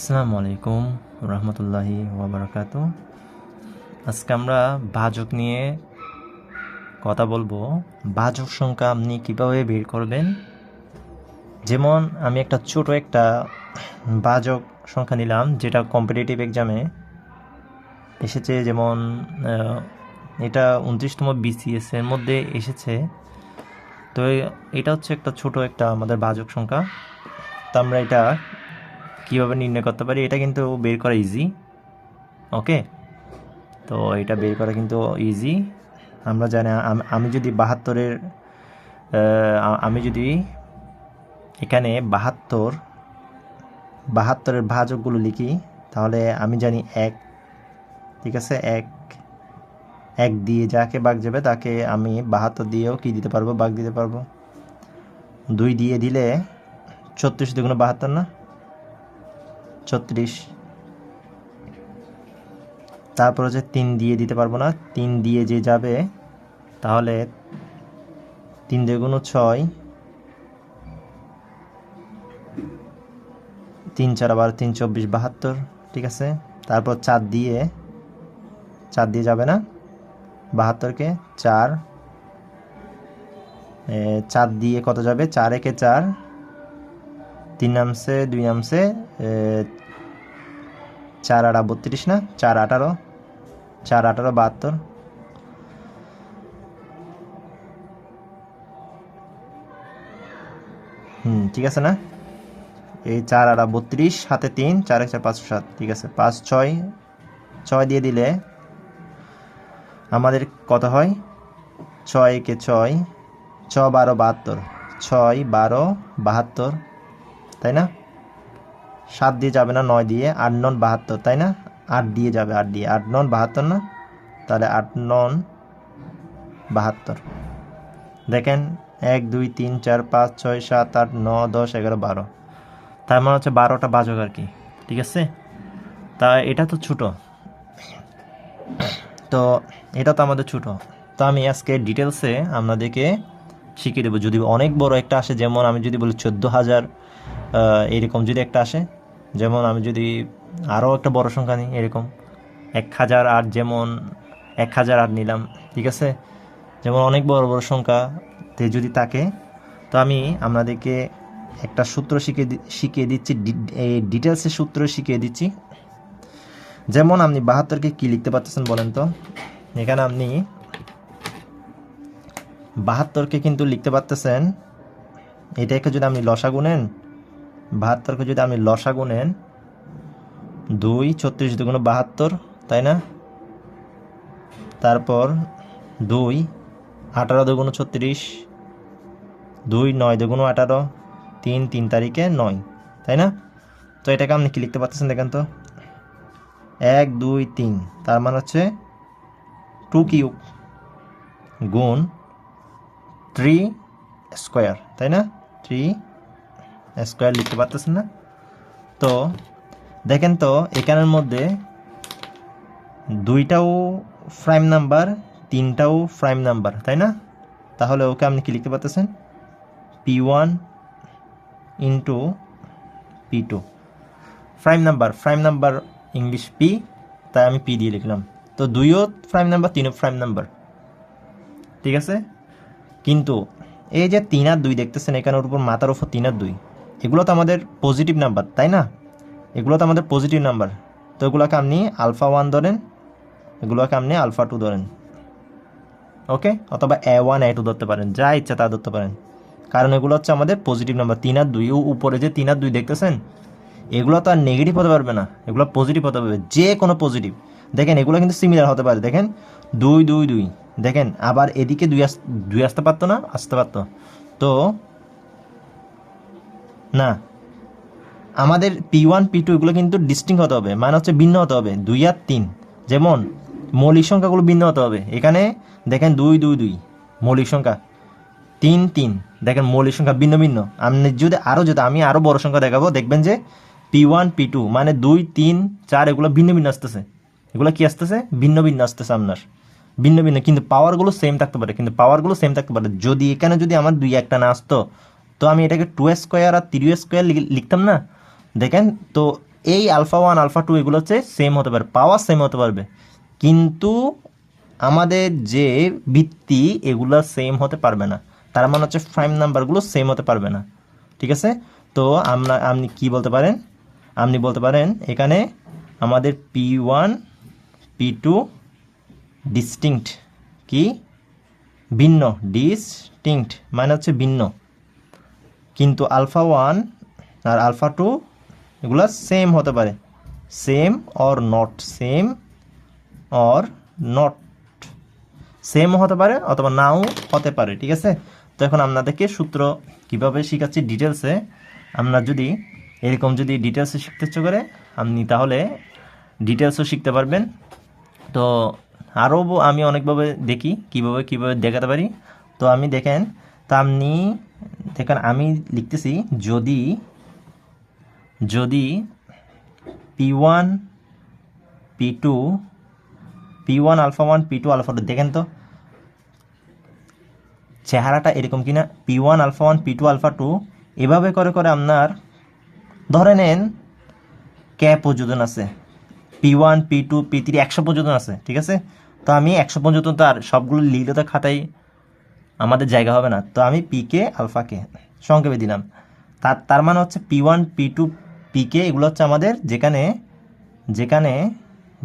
আসসালামু আলাইকুম রহমতুল্লাহি ওয়াবারাকাতু। আজকে আমরা ভাজক নিয়ে কথা বলবো। ভাজক সংখ্যা আপনি কীভাবে বের করবেন। যেমন আমি একটা ছোট একটা ভাজক সংখ্যা নিলাম, যেটা কম্পিটিটিভ এক্সামে এসেছে। যেমন এটা 29তম BCS এর মধ্যে এসেছে। তো এটা হচ্ছে একটা ছোট একটা আমাদের ভাজক সংখ্যা। তো আমরা এটা কীভাবে নির্ণয় করতে পারি, এটা কিন্তু বের করা ইজি। ওকে, তো এটা বের করা কিন্তু ইজি। আমরা জানি আমি যদি 72-এর আমি যদি এখানে 72-এর ভাজকগুলো লিখি, তাহলে আমি জানি 1, ঠিক আছে, 1 দিয়ে যাকে ভাগ যাবে তাকে আমি 72 দিয়েও কি দিতে পারবো, ভাগ দিতে পারবো। 2 দিয়ে দিলে 36 দুগুণ 72 না, 36। তারপর হচ্ছে 3 দিয়ে দিতে পারবো না, 3 দিয়ে যে যাবে তাহলে 3 দুগুণ 6, 3 4 আবার 3 24 72, ঠিক আছে। তারপর 4 দিয়ে যাবে না 72-কে, 4 দিয়ে কত যাবে, 4 একে 4, 3 নামছে 2 নামছে, 4 8 32 না, 4 18, 4 18 72। ঠিক আছে না, এই 4 8 32, হাতে 3, 4 1 4 5 7, ঠিক আছে। 5 6 দিয়ে দিলে আমাদের কত হয়, 6 একে 6, 6 12 72, 6 12 72, তাই না। 7 দিয়ে যাবে না, 9 দিয়ে, 8 9 72, তাই না। 8 দিয়ে যাবে, 8 দিয়ে, 8 9 72 না, তাহলে 8 9 72। দেখেন 1 2 3 4 5 6 7 8 9 10 11 12, তার মানে হচ্ছে 12টা ভাজক আর কি, ঠিক আছে। তা এটা তো ছোট, তো এটা তো আমাদের ছোট। তো আমি আজকে ডিটেলসে আপনাদেরকে শিখিয়ে দেবো। যদি অনেক বড় একটা আসে, যেমন আমি যদি বলি 14,000 এরকম যদি একটা আসে, যেমন আমি যদি আরও একটা বড় সংখ্যা নিই, এরকম 1008, যেমন 1008 নিলাম, ঠিক আছে। যেমন অনেক বড় বড় সংখ্যাতে যদি থাকে, তো আমি আপনাদেরকে একটা সূত্র শিখিয়ে দিচ্ছি, এই ডিটেলসের সূত্র শিখিয়ে দিচ্ছি। যেমন আপনি 72-কে কী লিখতে পারতেছেন বলেন তো। এখানে আপনি 72-কে কিন্তু লিখতে পারতেছেন, এটাকে যদি আপনি লসাগু নেন, 72-কে যদি আপনি লসাগু নেন, 2 36 দুগুণ 72, তাই না। তারপর 2 18 দুগুণ 36, 2 9 দুগুণ 18, 3 3 তারিখে 9, তাই না। তো এটাকে আপনি কি লিখতে পারতেছেন দেখেন তো, 1 2 3, তার মানে হচ্ছে 2 কিউব গুণ 3 স্কোয়ার, তাই না। 3 স্কোয়ার লিখতে পারতেছেন না। তো দেখেন তো এখানের মধ্যে 2টাও প্রাইম নাম্বার, 3টাও প্রাইম নাম্বার, তাই না। তাহলে ওকে আপনি কি লিখতে পারতেছেন, P1 into P2। Prime number English P, তাই আমি P দিয়ে লিখলাম। তো 2ও প্রাইম নাম্বার, 3ও প্রাইম নাম্বার, ঠিক আছে। কিন্তু এই যে 3 আর 2 দেখতেছেন এখানের উপর, মাথার উপর 3 আর 2, এগুলো তো আমাদের পজিটিভ নাম্বার, তাই না। এগুলো তো আমাদের পজিটিভ নাম্বার। তো এগুলোকে আপনি আলফা 1 ধরেন, এগুলোকে আপনি আলফা 2 ধরেন, ওকে। অথবা A1 A2 ধরতে পারেন, যা ইচ্ছা তা ধরতে পারেন, কারণ এগুলো হচ্ছে আমাদের পজিটিভ নাম্বার। 3 আর 2, উপরে যে 3 আর 2 দেখতেছেন, এগুলো তো আর নেগেটিভ হতে পারবে না, এগুলো পজিটিভ হতে পারবে, যে কোনো পজিটিভ। দেখেন এগুলো কিন্তু সিমিলার হতে পারে, দেখেন 2 2 2, দেখেন আবার এদিকে 2 আসতে পারতো না, আসতে পারতো তো না। আমাদের P1 P2 এগুলো কিন্তু ডিস্টিংক্ট হতে হবে, মানে হচ্ছে ভিন্ন হতে হবে। 2 আর 3, যেমন মৌলিক সংখ্যাগুলো ভিন্ন হতে হবে। এখানে দেখেন 2 2 2 মৌলিক সংখ্যা, 3 3 দেখেন মৌলিক সংখ্যা ভিন্ন ভিন্ন। আমি আরও বড় সংখ্যা দেখাবো, দেখবেন যে P1 P2 মানে 2 3 4 এগুলো ভিন্ন ভিন্ন আসতেছে। এগুলো কি আসতেছে, ভিন্ন ভিন্ন আসতেছে আপনার, ভিন্ন ভিন্ন। কিন্তু পাওয়ারগুলো সেম থাকতে পারে, যদি এখানে যদি আমার 2 একটা না আসতো, তো আমি এটাকে 2 স্কোয়ার আর 3 স্কোয়ার লিখতাম না। দেখেন তো এই আলফা ওয়ান আলফা টু এগুলো হচ্ছে সেম হতে পারে, পাওয়ার সেম হতে পারবে, কিন্তু আমাদের যে ভিত্তি এগুলো সেম হতে পারবে না। তার মানে হচ্ছে প্রাইম নাম্বারগুলো সেম হতে পারবে না। ঠিক আছে? তো আপনি কি বলতে পারেন? আপনি বলতে পারেন এখানে আমাদের P1 P2 ডিস্টিংক্ট, কি ভিন্ন, ডিস্টিংক্ট মানে হচ্ছে ভিন্ন, কিন্তু alpha one R alpha to এগুলো সেম হতে পারে, same or not, same or not, same হতে পারে অথবা নাও হতে পারে। ঠিক আছে? তো এখন আপনাদেরকে সূত্র কীভাবে শেখাচ্ছি ডিটেলসে, আমরা যদি এরকম যদি ডিটেলসে শিখতে ইচ্ছে করে আপনি তাহলে ডিটেলসও শিখতে পারবেন। তো আরও আমি অনেকভাবে দেখি কীভাবে দেখাতে পারি। তো আমি দেখেন, তা আপনি দেখেন আমি লিখতেছি, যদি P1 P2 P1 alpha one P2 alpha to, দেখেন তো চেহারাটা এরকম কিনা। P1 alpha one P2 alpha to এভাবে করে করে আপনার ধরে নেন কে পর্যন্ত আছে, P1 P2 P3 100 পর্যন্ত আছে। ঠিক আছে? তো আমি 100 পর্যন্ত তার সবগুলো লিখলে তো খাতায় আমাদের জায়গা হবে না, তো আমি পিকে আলফাকে সংক্ষেপে দিলাম। তার মানে হচ্ছে P1 P2 পিকে এগুলো হচ্ছে আমাদের যেখানে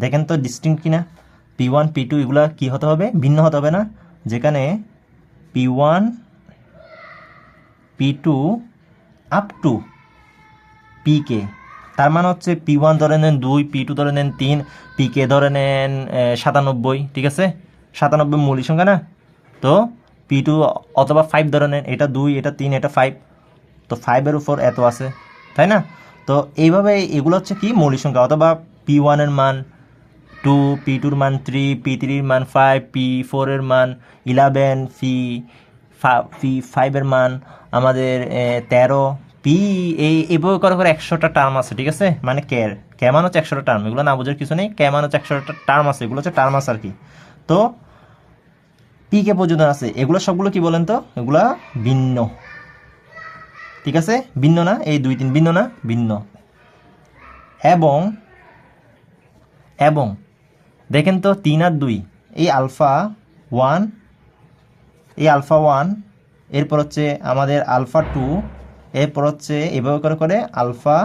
দেখেন তো ডিস্টিংক্ট কিনা, P1 P2 এগুলো কি হতে হবে, ভিন্ন হতে হবে না, যেখানে P1 P2 আপ টু পিকে, তার মানে হচ্ছে P1 ধরে নেন 2, P2 ধরে নেন 3, পিকে ধরে নেন 97। ঠিক আছে? 97 মৌলিক সংখ্যা না, তো P2 অথবা 5 ধরে নেন, এটা 2 এটা 3 এটা 5, তো 5-এর উপর এত আছে, তাই না? তো এইভাবে এগুলো হচ্ছে কি মৌলিক সংখ্যা, অথবা P1 এর মান 2, P2 এর মান 3, P3 এর মান 5, P4 এর মান 11, P5 এর মান আমাদের 13, পি এইভাবে করে করে 100টা টার্ম আছে। ঠিক আছে? মানে কে মান হচ্ছে 100টা টার্ম, এগুলো না বোঝার কিছু নেই, কে মান হচ্ছে 100টা টার্ম আছে, এগুলো হচ্ছে টার্ম আছে আর কি। তো পি কে পর্যন্ত আছে, এগুলো সবগুলো কি বলেন তো, এগুলা ভিন্ন। ঠিক আছে? ভিন্ন না, এই 2 3 ভিন্ন না, ভিন্ন। এবং দেখেন তো 3 আর 2 এই আলফা 1 এরপর হচ্ছে আমাদের আলফা 2, এরপর হচ্ছে এভাবে করে করে আলফা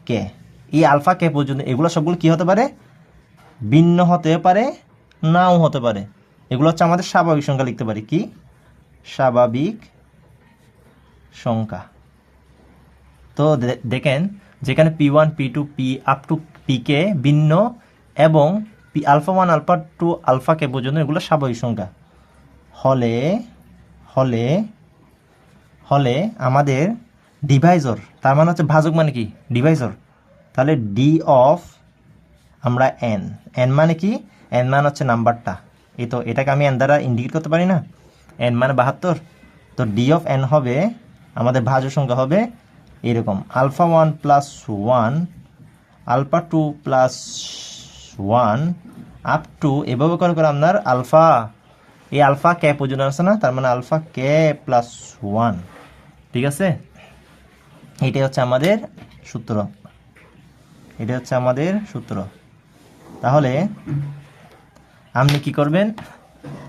কে, এই আলফা কে পর্যন্ত এগুলো সবগুলো কি হতে পারে, ভিন্ন হতে পারে, নাও হতে পারে। এগুলো হচ্ছে আমাদের স্বাভাবিক সংখ্যা লিখতে পারি, কি স্বাভাবিক সংখ্যা। তো দেখেন যেখানে P1 P2 P up to পিকে ভিন্ন, এবং আলফা 1 আলফা 2 আলফা কে পর্যন্ত এগুলো স্বাভাবিক সংখ্যা হলে আমাদের ডিভাইজর, তার মানে হচ্ছে ভাজক মানে কি ডিভাইজর, তাহলে ডি অফ আমরা এন মানে কি, এন মানে হচ্ছে নাম্বারটা, এই তো এটাকে আমি এন দ্বারা ইন্ডিকেট করতে পারি না, এন মানে 72, তো ডি অফ এন হবে আমাদের ভাজক সংখ্যা হবে এরকম alpha 1 plus 1 alpha 2 plus 1 up to এভাবে করে করে আপনার আলফা, এই আলফা কে পর্যন্ত আছে না, তার মানে আলফা কে প্লাস 1। ঠিক আছে? এটাই হচ্ছে আমাদের সূত্র, তাহলে আপনি কি করবেন,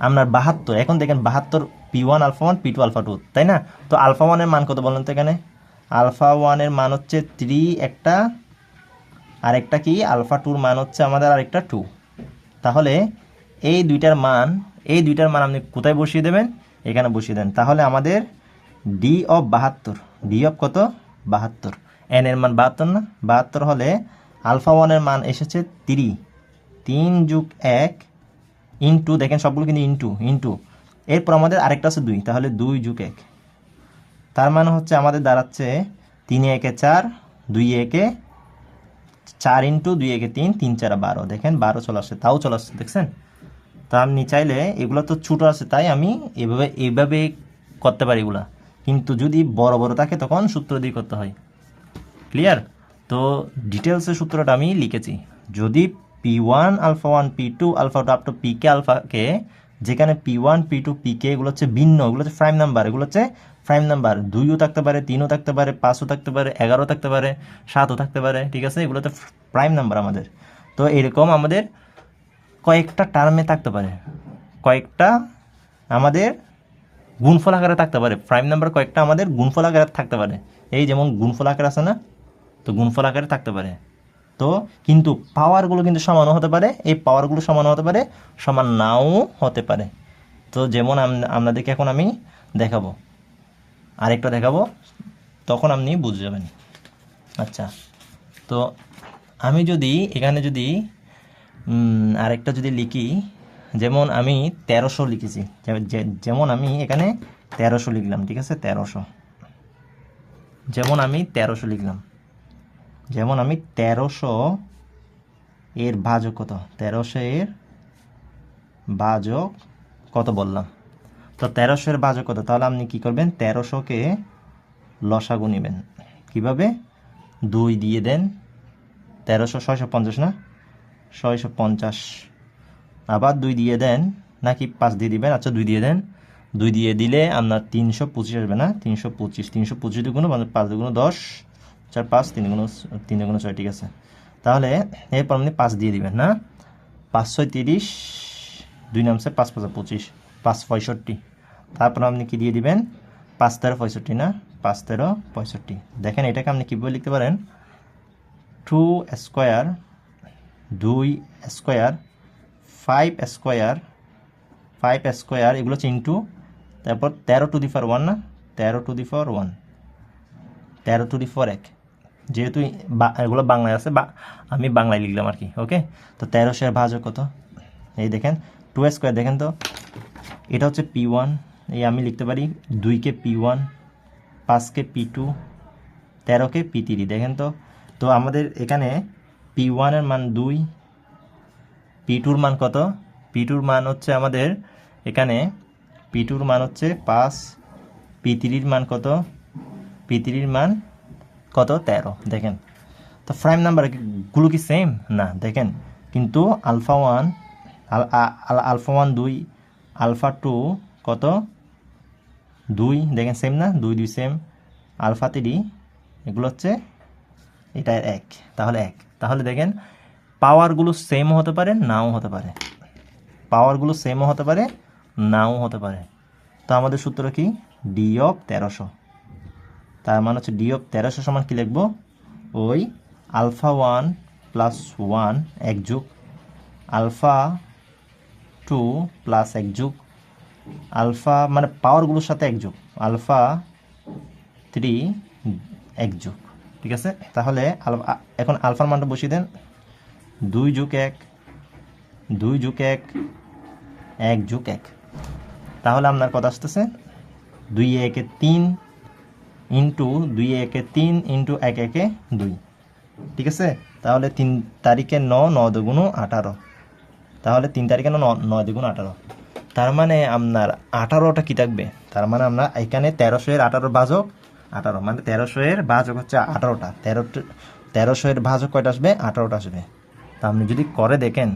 আপনার 72, এখন দেখেন 72 P1 আলফা 1 P2 আলফা 2, তাই না? তো আলফা 1 এর মান কত বলেন তো, এখানে আলফা 1 এর মান হচ্ছে 3 একটা, আর একটা কি আলফা 2 এর মান হচ্ছে আমাদের আরেকটা 2। তাহলে এই দুইটার মান আপনি কোথায় বসিয়ে দেবেন, এখানে বসিয়ে দেন। তাহলে আমাদের ডি অফ 72, ডি অফ কত 72, এন এর মান 72 না, 72 হলে আলফা 1 এর মান এসেছে 3 যোগ 1 ইন্টু, দেখেন সবগুলো কিন্তু ইন্টু, এরপর আমাদের আরেকটা আছে 2, তাহলে 2 যোগ 1, তার মানে হচ্ছে আমাদের দাঁড়াচ্ছে 3 1 4, 2 1 4 ইন্টু 2 1 3, 3 4 12, দেখেন 12 চলে আসছে, তাও চলে আসছে, দেখছেন? তা আপনি চাইলে এগুলো তো ছোটো আছে তাই আমি এইভাবে করতে পারি এগুলা, কিন্তু যদি বড় বড় থাকে তখন সূত্র দিয়ে করতে হয়। ক্লিয়ার? তো ডিটেলসের সূত্রটা আমি লিখেছি, যদি P1 alpha 1 P2 alpha 2 up to pK আলফাকে, যেখানে P1 P2 পিকে এগুলো হচ্ছে ভিন্ন, এগুলো হচ্ছে প্রাইম নাম্বার, এগুলো হচ্ছে প্রাইম নাম্বার 2ও থাকতে পারে, 3ও থাকতে পারে, 5ও থাকতে পারে, 11ও থাকতে পারে, 7ও থাকতে পারে, ঠিক আছে? এগুলো তো প্রাইম নাম্বার আমাদের। তো এরকম আমাদের কয়েকটা টার্মে থাকতে পারে, কয়েকটা আমাদের গুণফল আকারে থাকতে পারে। প্রাইম নাম্বার কয়েকটা আমাদের গুণফল আকারে থাকতে পারে, এই যেমন গুণফল আকার আছে না, তো গুণফল আকারে থাকতে পারে। তো কিন্তু পাওয়ারগুলো কিন্তু সমানও হতে পারে, এই পাওয়ারগুলো সমানও হতে পারে, সমান নাও হতে পারে। তো যেমন আপনাদেরকে এখন আমি দেখাবো, আরেকটা দেখাবো, তখন আপনি বুঝে যাবেন। আচ্ছা, তো আমি যদি এখানে যদি আরেকটা যদি লিখি, যেমন আমি 1300 লিখেছি, যেমন আমি এখানে 1300 লিখলাম, ঠিক আছে? 1300, যেমন আমি 1300 লিখলাম, যেমন আমি 1300 এর ভাজক কত, 1300 এর ভাজক কত বললাম। তো 1300 এর ভাজক কত, তাহলে আপনি কি করবেন, 1300কে লসাগু নেবেন। কিভাবে? 2 দিয়ে দেন, 1300 650 না, 650, আবার 2 দিয়ে দেন, নাকি 5 দিয়ে দিবেন? আচ্ছা 2 দিয়ে দেন, 2 দিয়ে দিলে আপনার 325 আসবে না, 325, 325 দুগুণ 5 দুগুণ 10, 4 5, 3 দুগুণ 6, ঠিক আছে? তাহলে এরপর আপনি 5 দিয়ে দিবেন না, 5 6 30, 2 নামছে 5 5 25, 5 65, তারপর আপনি কি দিয়ে দিবেন, 5 13 65 না, 5 13 65। দেখেন এটাকে আপনি কীভাবে লিখতে পারেন, 2 স্কোয়ার, 2 স্কোয়ার, 5 স্কোয়ার, 5 স্কোয়ার, এগুলো হচ্ছে ইন্টু, তারপর 13 টু দি পাওয়ার 1 না, 13 to the power 1, 13 to the পাওয়ার 1, যেহেতু এগুলো বাংলায় আছে, বা আমি বাংলায় লিখলাম আর কি। ওকে, তো 1300 এর ভাজক কত, এই দেখেন 2 স্কোয়ার, দেখেন তো এটা হচ্ছে P1, এই আমি লিখতে পারি 2কে P1, 5কে P2, 13কে P3, দেখেন তো। তো আমাদের এখানে P1 এর মান 2, P2 মান কত, P2 মান হচ্ছে আমাদের এখানে, P2 মান হচ্ছে 5, P3 মান কত, P3 মান কত, 13, দেখেন। তো প্রাইম নাম্বারগুলো কি সেম না, দেখেন কিন্তু আলফা 1, আলফা 1 2, আলফা 2 কত 2, দেখেন সেম না, 2 2 সেম, আলফা 3 এগুলো হচ্ছে এটা 1, তাহলে 1, তাহলে দেখেন পাওয়ারগুলো সেমও হতে পারে, নাও হতে পারে, পাওয়ারগুলো সেমও হতে পারে, নাও হতে পারে। তো আমাদের সূত্র কি, ডি অফ 1300, তার মানে হচ্ছে ডি অফ 1300 সমান কি লিখবো, ওই আলফা 1 প্লাস 1 এক যুগ, আলফা 2 প্লাস এক যুগ, আলফা মানে পাওয়ারগুলোর সাথে এক যুগ, আলফা 3 এক যুগ, ঠিক আছে? তাহলে এখন আলফার মানটা বসিয়ে দেন, 2 যোগ 1, 2 যোগ 1, 1 যোগ 1, তাহলে আপনার কথা আসতেছে 2 1 3 ইন্টু 2 1 3 ইন্টু 1 1 2, ঠিক আছে? তাহলে 3 তারিখে 9, 9 দুগুণ 18, তাহলে 3 তারিখে 9, 9 দুগুণ 18, তার মানে আপনার 18টা কি থাকবে, তার মানে আমরা এখানে 1300 এর 18 ভাজক 18, মানে 1300 এর ভাজক হচ্ছে 18টা, 1300 এর ভাজক কয়টা আসবে, 18টা আসবে। তা আপনি যদি করে দেখেন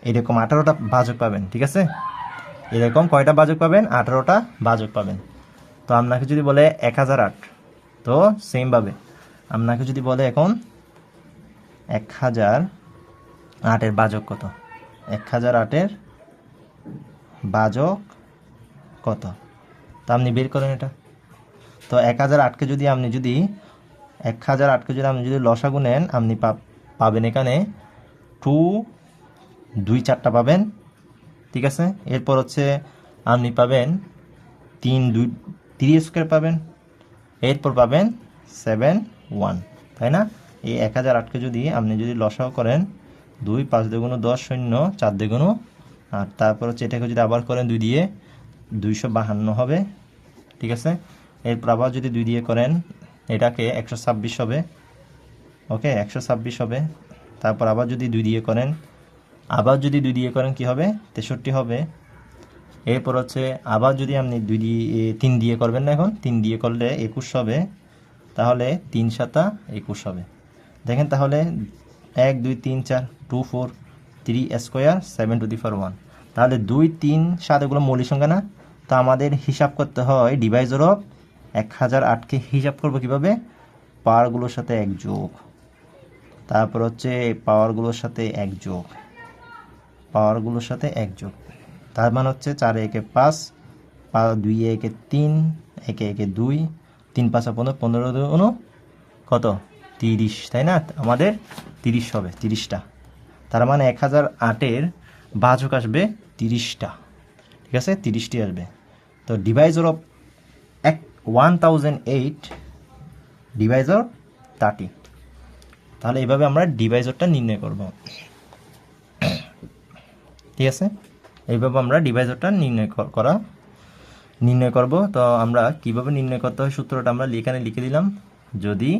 এরকম 18টা ভাজক পাবেন, ঠিক আছে? এরকম কয়টা ভাজক পাবেন, 18টা ভাজক পাবেন। তো আপনাকে যদি বলে 1008, তো সেমভাবে আপনাকে যদি বলে এখন 1008 এর ভাজক কত, 1008 এর ভাজক কত, তা আপনি বের করেন এটা। তো 1008কে যদি আপনি যদি 1008কে যদি আপনি যদি লসাগু নেন, আপনি পাবেন এখানে 2 2 4টা পাবেন, ঠিক আছে? এরপর হচ্ছে আপনি পাবেন 3 2 3 স্কোয়ার পাবেন, এরপর পাবেন 7 1, তাই না? এই 1008কে যদি আপনি যদি লসাগু করেন, 2 5 দুগুণ 10 শূন্য, 4 দুগুণ 8, তারপর হচ্ছে এটাকে যদি আবার করেন 2 দিয়ে, 252 হবে, ঠিক আছে? এরপর আবার যদি 2 দিয়ে করেন, এটাকে 126 হবে, ওকে 126 হবে। তারপর আবার যদি 2 দিয়ে করেন, আবার যদি 2 দিয়ে করেন কি হবে, 63 হবে। এরপর হচ্ছে আবার যদি আপনি 2 দিয়ে 3 দিয়ে করবেন না, এখন 3 দিয়ে করলে 21 হবে, তাহলে 3 7 21 হবে। দেখেন তাহলে 1 2 3 4 2 4 3 স্কোয়ার 7 টু দি পাওয়ার 1, তাহলে 2 3 7 এগুলো মৌলিক সংখ্যা না, তো আমাদের হিসাব করতে হয় ডিভাইজার অফ 1008কে হিসাব করব কিভাবে, পাওয়ারগুলোর সাথে 1 যোগ, তারপর হচ্ছে পাওয়ারগুলোর সাথে 1 যোগ, পাওয়ারগুলোর সাথে 1 যোগ, তার মানে হচ্ছে 4 একে 5, 2 একে 3, 1 একে 2, 3 5 15, 15 2 কত 30, তাই না? আমাদের 30 হবে, 30টা। তার মানে 1008-এর ভাজক আসবে 30টা, ঠিক আছে, 30টি আসবে। তো ডিভাইজার অফ 1008 ডিভাইজার 30। তাহলে এইভাবে আমরা ডিভাইজারটা নির্ণয় করব, ঠিক আছে, এইভাবে আমরা ডিভাইজারটা নির্ণয় করব। তো আমরা কিভাবে নির্ণয় করতে হয় সূত্রটা আমরা এখানে লিখে দিলাম। যদি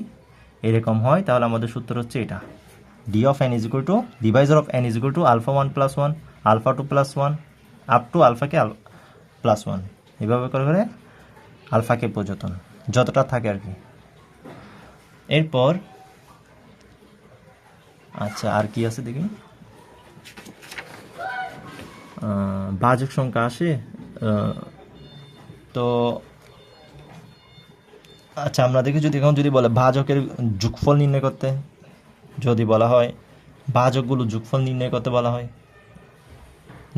এরকম হয় তাহলে আমাদের সূত্র হচ্ছে এটা, d of n is equal to divisor of n is equal to alpha 1 plus 1 alpha 2 plus 1 up to alpha K plus 1, এভাবে করে করে আলফা কে পর্যন্ত যতটা থাকে আর কি। এরপর আচ্ছা আর কি আছে দেখি, ভাজক সংখ্যা আসে। তো আচ্ছা আমরা দেখি, যদি এখন যদি বলে ভাজকের যোগফল নির্ণয় করতে, যদি বলা হয় ভাজকগুলো যোগফল নির্ণয় করতে বলা হয়,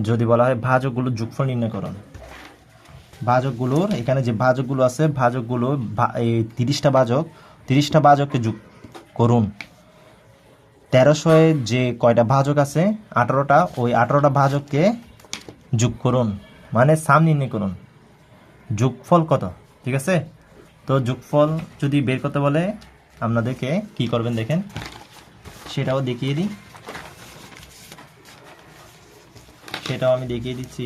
যদি বলা হয় ভাজকগুলো যোগফল নির্ণয় করুন, ভাজকগুলোর এখানে যে ভাজকগুলো আছে ভাজকগুলো এই 30টা ভাজক, 30টা ভাজককে যোগ করুন। 1300-এ যে কয়টা ভাজক আছে 18টা, ওই 18টা ভাজককে যোগ করুন, মানে সাম নির্ণয় করুন, যোগফল কত, ঠিক আছে। তো যোগফল যদি বের করতে বলে আপনাদেরকে কি করবেন দেখেন, সেটাও দেখিয়ে দিই, সেটাও আমি দেখিয়ে দিচ্ছি।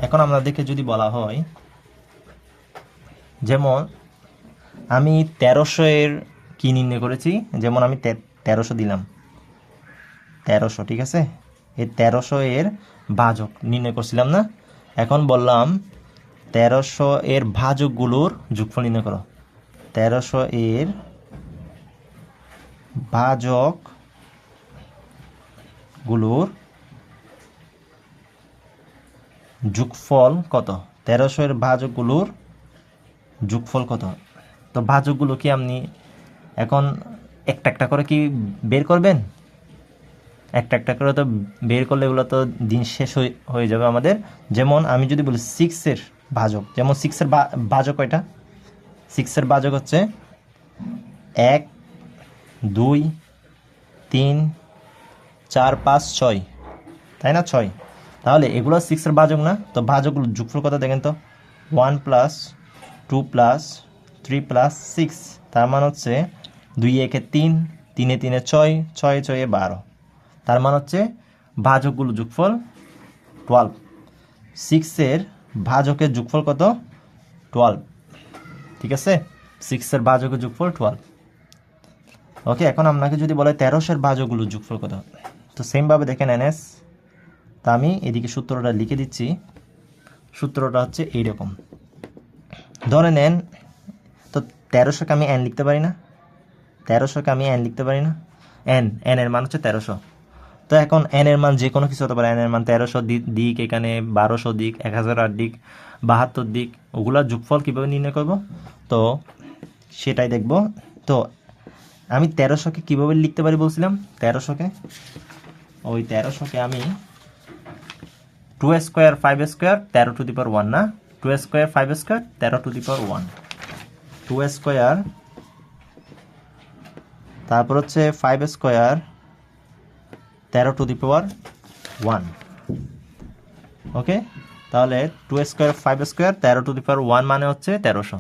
এখন আপনাদেরকে যদি বলা হয়, যেমন আমি 1300-এর কি নির্ণয় করেছি, যেমন আমি 1300 দিলাম, 1300, ঠিক আছে, এই 1300-এর ভাজক নির্ণয় করছিলাম না। এখন বললাম 1300-এর ভাজকগুলোর যোগফল নির্ণয় করো। 1300-এর ভাজকগুলোর যোগফল কত, 1300-এর ভাজকগুলোর যোগফল কত। তো ভাজকগুলো কি আপনি এখন একটা একটা করে কি বের করবেন, একটা একটা করে তো বের করলে এগুলো তো দিন শেষ হয়ে যাবে আমাদের। যেমন আমি যদি বলি 6-এর ভাজক, যেমন 6-এর ভাজক কয়টা, 6-এর ভাজক হচ্ছে 1 2 3 4 5 6, তাই না, 6। তাহলে এগুলো 6-এর ভাজক না, তো ভাজকগুলো যোগফল কত দেখেন তো, 1 + 2 + 3 + 6, তার মানে হচ্ছে 2 একে 3, 3 3 6, 6 6 12, তার মানে হচ্ছে ভাজকগুলো যোগফল 12। 6-এর ভাজকের যোগফল কত, 12, ঠিক আছে, 6-এর ভাজকের যোগফল 12। ওকে, এখন আপনাকে যদি বলে 1300-এর ভাজকগুলো যোগফল কত, তো সেমভাবে দেখেন NS। তা আমি এদিকে সূত্রটা লিখে দিচ্ছি, সূত্রটা হচ্ছে এইরকম। ধরে নেন, তো 1300-কে আমি n লিখতে পারি না, 1300-কে আমি n লিখতে পারি না, n এর মান হচ্ছে 1300। তো এখন n এর মান যে কোনো কিছু হতে পারে, n এর মান 1300 দিক, এখানে 1200 দিক, 1008 দিক, 72 দিক, ওগুলা যোগফল কীভাবে নির্ণয় করব, তো সেটাই দেখব। তো আমি 1300-কে কীভাবে লিখতে পারি বলছিলাম, 1300-কে আমি 2 স্কোয়ার 5 স্কোয়ার 13 টু দি পাওয়ার 1 না, 2 square 5 square 13 to the power 1, 2 square তারপর হচ্ছে 5 স্কোয়ার 13 টু দি পাওয়ার 1। ওকে, তাহলে 2 স্কোয়ার 5 স্কোয়ার 13 টু দি পাওয়ার 1 মানে হচ্ছে 1300।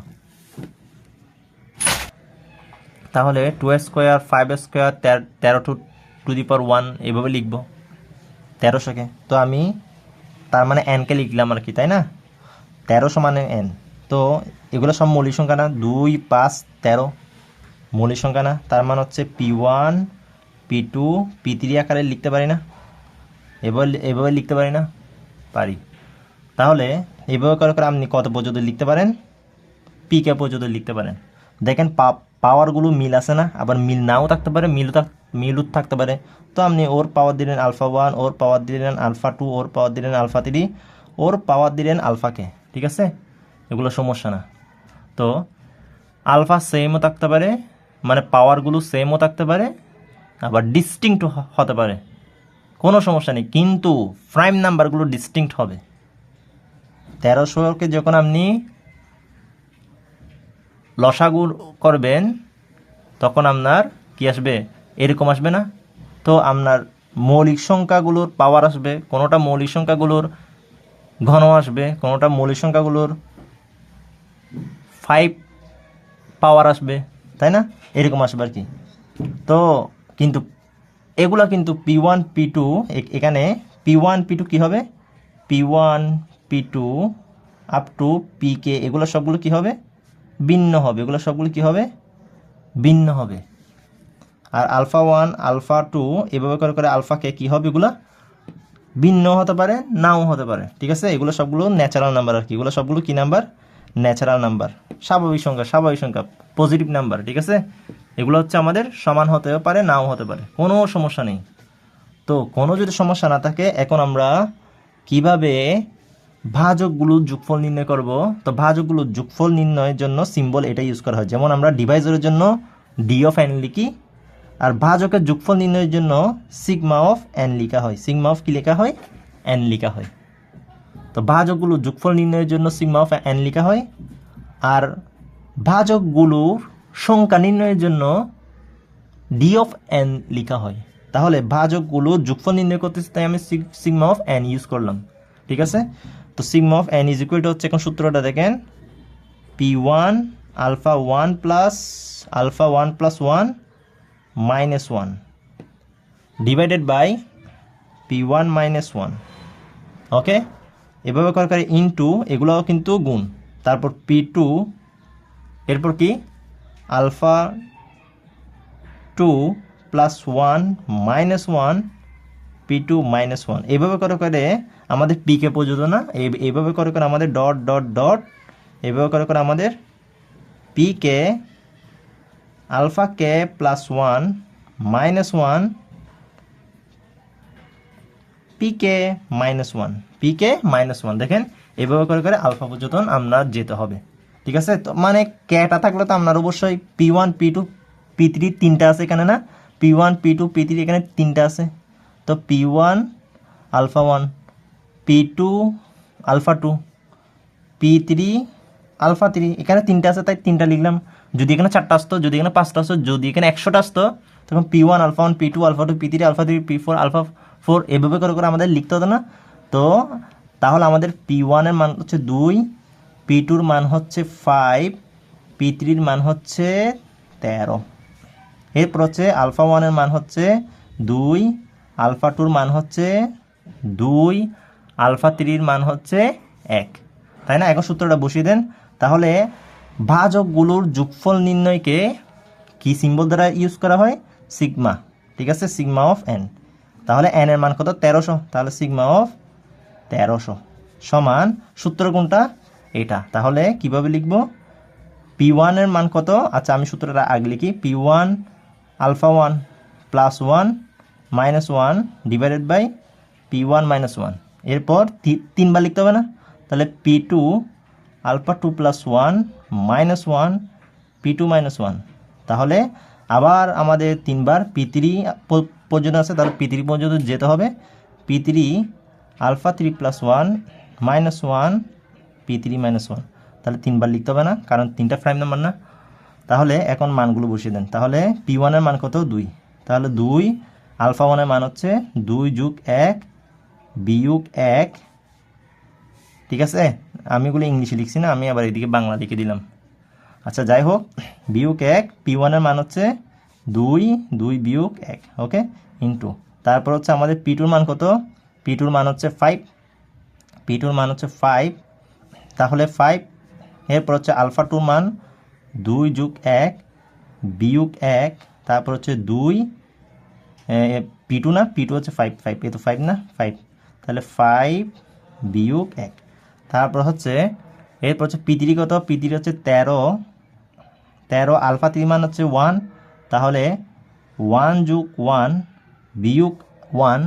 তাহলে 2 স্কোয়ার 5 স্কোয়ার 13 টু দি পাওয়ার 1 এভাবে লিখব 1300-কে। তো আমি তার মানে n-কে লিখলাম আর কি, তাই না, 1300 মানে n। তো এগুলো সব মৌলিক সংখ্যা না, 2 5 13 মৌলিক সংখ্যা না, তার মানে হচ্ছে P1 P2 P3 আকারে লিখতে পারি না, এভাবে লিখতে পারি না, পারি। তাহলে এইভাবে করে করে আপনি কত পর্যন্ত লিখতে পারেন, পিকে পর্যন্ত লিখতে পারেন। দেখেন পাওয়ারগুলো মিল আছে না, আবার মিল নাও থাকতে পারে, মিলও থাকতে পারে। তো আপনি ওর পাওয়ার দিলেন আলফা 1, ওর পাওয়ার দিলেন আলফা 2, ওর পাওয়ার দিলেন আলফা 3, ওর পাওয়ার দিলেন আলফা কে, ঠিক আছে। এগুলো সমস্যা না। তো আলফা সেমও থাকতে পারে, মানে পাওয়ারগুলো সেমও থাকতে পারে, আবার ডিস্টিংক্ট হতে পারে, কোনো সমস্যা নেই, কিন্তু প্রাইম নাম্বারগুলো ডিস্টিংক্ট হবে। 1300কে যখন আপনি লসাগু করবেন তখন আপনার কি আসবে, এরকম আসবে না? তো আপনার মৌলিক সংখ্যাগুলোর পাওয়ার আসবে, কোনোটা মৌলিক সংখ্যাগুলোর ঘন আসবে, কোনোটা মৌলিক সংখ্যাগুলোর 5 পাওয়ার আসবে, তাই না? এরকম আসবে আর কি। তো কিন্তু এগুলা কিন্তু P1 P2, এখানে P1 P2 কী হবে, P1 P2 up to PK, এগুলো সবগুলো কী হবে, ভিন্ন হবে। এগুলো সবগুলো কী হবে, ভিন্ন হবে। আর আলফা 1 আলফা 2 এভাবে করে করে আলফা কে কী হবে, এগুলো ভিন্ন হতে পারে, নাও হতে পারে, ঠিক আছে? এগুলো সবগুলো ন্যাচারাল নাম্বার আর কি। এগুলো সবগুলো কী নাম্বার, ন্যাচারাল নাম্বার, স্বাভাবিক সংখ্যা, পজিটিভ নাম্বার, ঠিক আছে? এগুলো হচ্ছে আমাদের সমান হতেও পারে, নাও হতে পারে, কোনো সমস্যা নেই। তো কোনো যদি সমস্যা না থাকে, এখন আমরা কিভাবে ভাজকগুলোর যোগফল নির্ণয় করব। তো ভাজকগুলোর যোগফল নির্ণয়ের জন্য সিম্বল এটা ইউজ করা হয়। যেমন আমরা ডিভাইজরের জন্য ডি অফ এন লিখি, আর ভাজকের যোগফল নির্ণয়ের জন্য সিগমা অফ এন লেখা হয়। সিগমা অফ কি লেখা হয়, এন লেখা হয়। তো ভাজকগুলোর যোগফল নির্ণয়ের জন্য সিগমা অফ এন লেখা হয়, আর ভাজকগুলোর সংখ্যা নির্ণয়ের জন্য ডি অফ এন লেখা হয়। তাহলে ভাজকগুলো যোগফল নির্ণয় করতেছে, তাই আমি সিগমা অফ এন ইউজ করলাম, ঠিক আছে? তো sigma of n is equal to হচ্ছে, এখন সূত্রটা দেখেন, P1 alpha 1 plus alpha 1 plus 1 minus 1 divided by P1 minus 1, okay? এভাবে করে ইনটু, এগুলোও কিন্তু গুণ, তারপর P2, এরপর কি alpha 2 plus 1 minus 1 P2 minus 1। এইভাবে করে আমাদের পিকে পর্যন্ত না, এইভাবে করে আমাদের ডট ডট ডট, এইভাবে করে আমাদের পিকে আলফা কে প্লাস 1 মাইনাস 1 পিকে মাইনাস 1, পিকে মাইনাস 1, দেখেন এইভাবে করে আলফা পর্যন্ত আপনার যেতে হবে, ঠিক আছে? তো মানে কেটা থাকলে তো আপনার অবশ্যই P1 P2 P3 তিনটা আছে এখানে না, P1 P2 P3 এখানে তিনটা আছে। তো P1 alpha 1, P2 alpha 2, P3 alpha 3, এখানে তিনটা আছে তাই তিনটা লিখলাম। যদি এখানে 4টা আসতো, যদি এখানে 5টা আসতো, যদি এখানে 100টা আসতো, তখন P1 alpha 1 P2 alpha 2 P3 alpha 3 P4 alpha 4, এভাবে করে আমাদের লিখতে হতো না? তো তাহলে আমাদের P1 এর মান হচ্ছে 2, P2 এর মান হচ্ছে 5, P3 এর মান হচ্ছে 13। এরপর হচ্ছে আলফা 1 এর মান হচ্ছে 2, আলফা 2 এর মান হচ্ছে 2, আলফা 3 এর মান হচ্ছে 1, তাই না? এখন সূত্রটা বসিয়ে দেন। তাহলে ভাজকগুলোর যোগফল নির্ণয়কে কি সিম্বল দ্বারা ইউজ করা হয়, সিগমা, ঠিক আছে? Sigma of N. তাহলে এন এর মান কত, 1300, তাহলে সিগমা অফ 1300 সমান, সূত্র কোনটা, এটা। তাহলে কিভাবে লিখব, P1 এর মান কত, আচ্ছা আমি সূত্রটা আগে লিখি, P1 alpha 1 plus 1 minus 1 divided by P1 minus 1, এরপর তিনবার লিখতে হবে না? তাহলে P2 alpha 2 plus 1 minus 1 P2 minus 1। তাহলে আবার আমাদের তিনবার P3 পর্যন্ত আছে, তাহলে P3 পর্যন্ত যেতে হবে। P3 alpha 3 plus 1 minus 1 P3 minus 1, তাহলে তিনবার লিখতে হবে না, কারণ তিনটা প্রাইম নাম্বার না। তাহলে এখন মানগুলো বসিয়ে দেন। তাহলে P1 এর মান কত, 2, তাহলে 2 আলফা 1 এর মান হচ্ছে 2 যোগ 1 বিয়োগ 1, ঠিক আছে? আমি এগুলো ইংলিশে লিখছি না, আমি আবার এদিকে বাংলা লিখে দিলাম। আচ্ছা যাই হোক, বিয়োগ 1, P1 এর মান হচ্ছে 2, 2 বিয়োগ 1, ওকে, ইন্টু, তারপর হচ্ছে আমাদের P2 এর মান কত, P2 এর মান হচ্ছে 5, P2 এর মান হচ্ছে 5, তাহলে 5, এরপর হচ্ছে আলফা 2 মান 2 যোগ 1 বিয়োগ 1, তারপর হচ্ছে 2, P2 না, P2 হচ্ছে 5, 5 এ তো 5 না, 5, তাহলে 5 বিয়োগ 1, তারপর হচ্ছে এরপর হচ্ছে P3 কত, P3 হচ্ছে 13, আলফা 3 মান হচ্ছে 1, তাহলে 1 যোগ 1 বিয়োগ 1,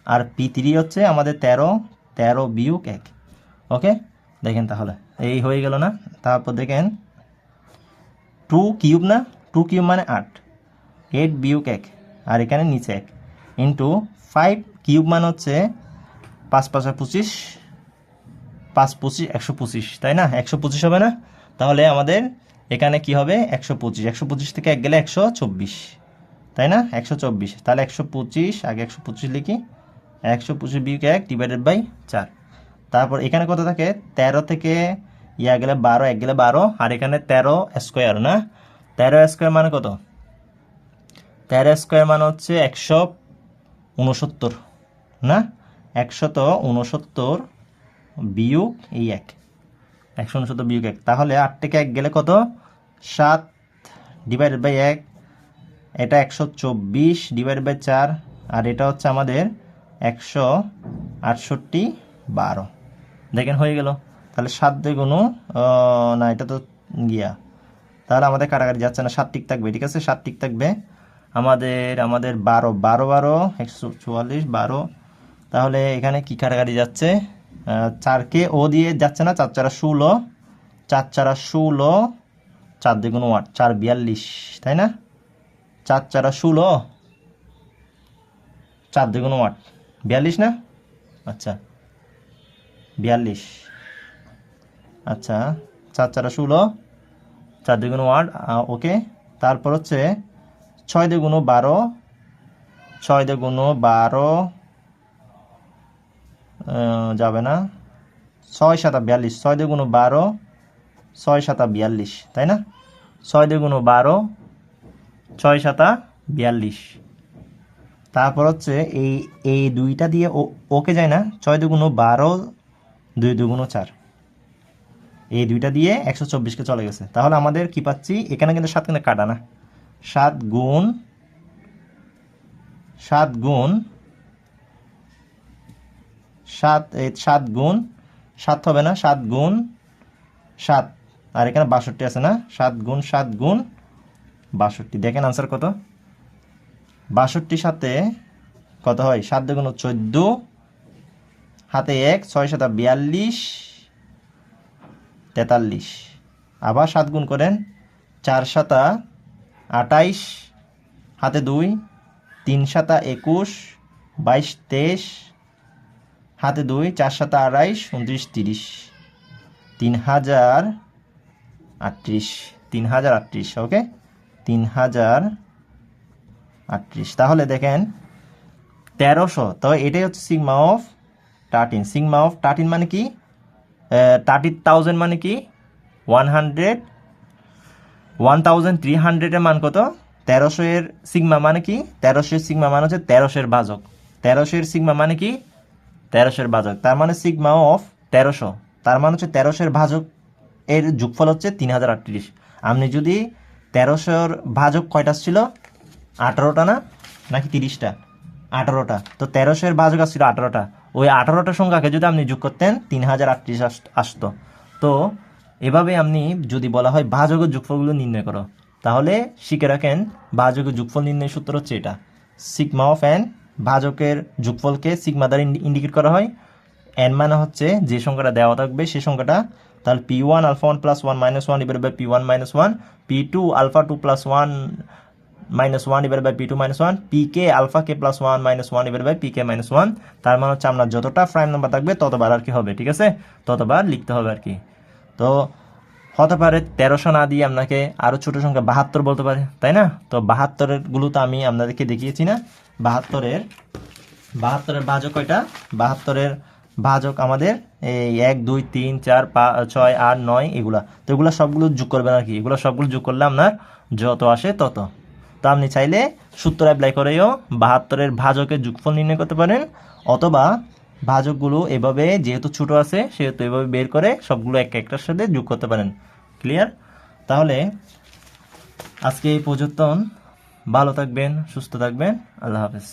আর P3 হচ্ছে আমাদের 13 বিয়োগ 1, ওকে? দেখেন তাহলে এই হয়ে গেল না। তারপর দেখেন 2 কিউব না, 2 কিউব মানে 8, 8 বিয়োগ 1 আর এখানে নিচে 1 ইন্টু 5 কিউব মানে হচ্ছে 5 5 25, 5 25 125, তাই না? 125 হবে না? তাহলে আমাদের এখানে কি হবে 125, 125 থেকে 1 গেলে 124, তাই না? 124, তাহলে 125 আগে 125 লিখি, 125 বিয়োগ 1 ডিভাইডেড বাই 4। তারপর এখানে কত থাকে 13 থেকে ইয়া গেলে 12, 1 গেলে 12 আর এখানে 13 স্কোয়ার না, 13 স্কোয়ার মানে কত? 13 স্কোয়ার মানে হচ্ছে 169 না, 169 বিয়োগ এই 1, 169 বিয়োগ 1, তাহলে 8 থেকে 1 গেলে কত 7 ডিভাইডেড বাই 1, এটা 124 ডিভাইডেড বাই 4 আর এটা হচ্ছে আমাদের 168 12। দেখেন হয়ে গেল। তাহলে 7 দ্বিগুণ না এটা তো গিয়া, তাহলে আমাদের কাটাকাটি যাচ্ছে না, 7 টিক থাকবে, ঠিক আছে 7 টিক থাকবে। আমাদের 12 12 12 144 12, তাহলে এখানে কি কাটাকাটি যাচ্ছে 4কে ও দিয়ে যাচ্ছে না, 4 4 16, 4 4 16, 4 দ্বিগুণ 8, 4 42, তাই না? 4 4 16, 4 দ্বিগুণ 8 42 না, আচ্ছা 42, আচ্ছা 4 4 16, 4 দ্বিগুণ 8, ওকে। তারপর হচ্ছে 6 দ্বিগুণ 12, 6 দ্বিগুণ 12 যাবে না, 6 7 42, 6 দ্বিগুণ 12, 6 7 42, তাই না? 6 দ্বিগুণ 12, 6 7 42। তারপর হচ্ছে এই দুইটা দিয়ে ওকে যায় না, 6 দ্বিগুণ 12, 2 দ্বিগুণ 4, এই দুইটা দিয়ে 124কে চলে গেছে। তাহলে আমাদের কি পাচ্ছি এখানে কিন্তু 7 কিন্তু কাটা না, 7 গুণ 7 গুণ 7, 7 গুণ 7 হবে না, 7 গুণ 7 আর এখানে 62 আছে না, 7 গুণ 7 গুণ 62। দেখেন আনসার কত, 62 সাথে কত হয় 7 দ্বিগুণ 14, হাতে 1, 6 7 42 43, আবার 7 গুণ করেন, 4 7 28, হাতে 2, 3 7 21 22 23, হাতে 2, 4 7 28 29 30, 3038, 3038, ওকে 3038। তাহলে দেখেন 1300, তো এটাই হচ্ছে সিগমা অফ 13। সিগমা অফ 13 মানে কি 30,000 মানে কি 1300 এর মান কত, 1300 এর সিগমা মানে কি, 1300 এর সিগমা মানে হচ্ছে 1300 এর ভাজক, 1300 এর সিগমা মানে কি 1300 এর ভাজক, তার মানে সিগমা অফ 1300, তার মানে হচ্ছে 1300 এর ভাজক এর যোগফল হচ্ছে 3038। আপনি যদি 1300 এর ভাজক কয়টা ছিল 18টা না নাকি 30টা, 18টা, তো 1300 এর ভাজক আসছিল 18টা, ওই 18টা সংখ্যাকে যদি আপনি যোগ করতেন 3038 আসতো। তো এভাবে আপনি যদি বলা হয় ভাজকের যোগফলগুলো নির্ণয় করো, তাহলে শিখে রাখেন ভাজকের যোগফল নির্ণয়ের সূত্র হচ্ছে এটা, সিগমা অফ এন, ভাজকের যোগফলকে সিগমা দ্বারা ইন্ডিকেট করা হয়, এন মানে হচ্ছে যে সংখ্যাটা দেওয়া থাকবে সেই সংখ্যাটা, তাহলে P1 alpha 1 plus 1 minus 1 divided by P1 minus 1, P2 alpha 2 plus 1 minus 1 divided by P2 minus 1, PK alpha K plus 1 minus 1 divided by PK minus 1। তার মানে হচ্ছে আপনার যতটা প্রাইম নাম্বার থাকবে ততবার আর কি হবে, ঠিক আছে, ততবার লিখতে হবে আর কি। তো হতে পারে 1300 না দিয়ে আপনাকে আরও ছোটো সংখ্যা 72 বলতে পারে, তাই না? তো 72-এর গুলো তো আমি আপনাদেরকে দেখিয়েছি না, 72-এর ভাজক কয়টা, 72-এর ভাজক আমাদের এই 1 2 3 4 5 6 8 9 এগুলা, তো এগুলো সবগুলো যোগ করবেন আর কি, এগুলো সবগুলো যোগ করলে আপনার যত আসে তত। তো আপনি চাইলে সূত্র অ্যাপ্লাই করেও 72-এর ভাজকের যোগফল নির্ণয় করতে পারেন, অথবা ভাজকগুলো এভাবে যেহেতু ছোট আছে সেহেতু এভাবে বের করে সবগুলো একটার সাথে যোগ করতে পারেন। ক্লিয়ার? তাহলে আজকে এই পর্যন্ত, ভালো থাকবেন, সুস্থ থাকবেন, আল্লাহ হাফেজ।